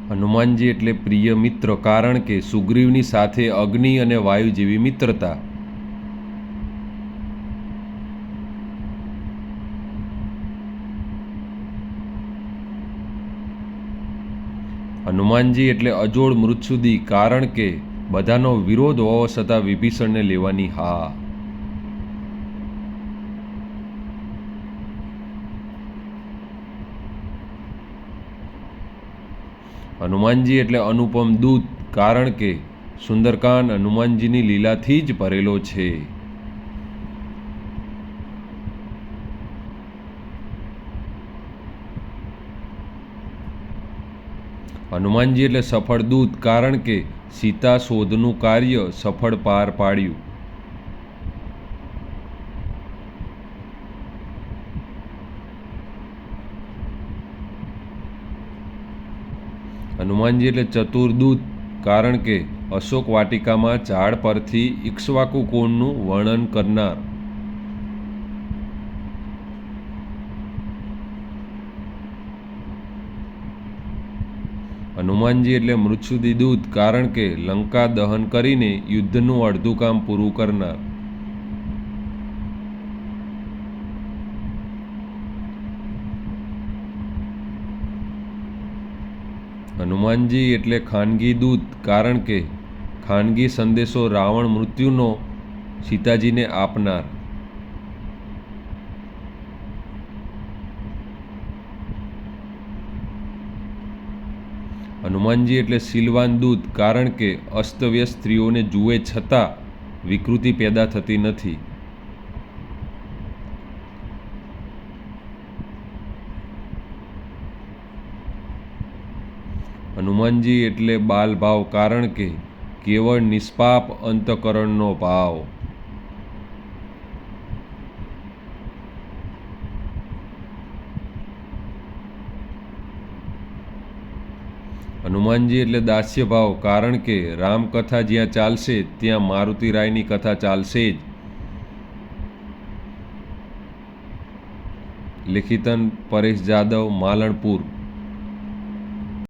હનુમાનજી એટલે પ્રિય મિત્ર, કારણ કે સુગ્રીવની સાથે અગ્નિ અને વાયુ જેવી મિત્રતા. હનુમાનજી એટલે અજોડ મૃત્યુદી, કારણ કે બધાનો વિરોધ હોવા છતાં વિભીષણને લેવાની હા. હનુમાનજી એટલે અનુપમ દૂત, કારણ કે સુંદરકાંડ હનુમાનજીની લીલાથી જ ભરેલો છે. હનુમાનજી એટલે સફળ દૂત, કારણ કે સીતા શોધનું કાર્ય સફળ પાર પાડ્યું. હનુમાનજી એટલે ચતુર દૂત, કારણ કે અશોક વાટિકામાં ઝાડ પરથી ઇક્ષ્વાકુ કુળનું વર્ણન કરનાર. હનુમાનજી એટલે મૃત્યુદી દૂત, કારણ કે લંકા દહન કરીને યુદ્ધનું અડધું કામ પૂરું કરનાર. હનુમાનજી એટલે ખાનગી દૂત, કારણ કે ખાનગી સંદેશો રાવણ મૃત્યુનો સીતાજીને આપનાર. હનુમાનજી એટલે શીલવાન દૂત, કારણ કે અસ્તવ્યસ્ત સ્ત્રીઓને જુએ છતાં વિકૃતિ પેદા થતી નથી. હનુમાનજી એટલે બાલભાવ, કારણ કે કેવળ નિષ્પાપ અંતઃકરણનો ભાવ. હનુમાનજી એટલે દાસ્યભાવ, કારણ કે રામકથા જ્યાં ચાલશે ત્યાં મારુતિરાયની કથા ચાલશે જ. લેખિતન પરેશ જાદવ, માલણપુર.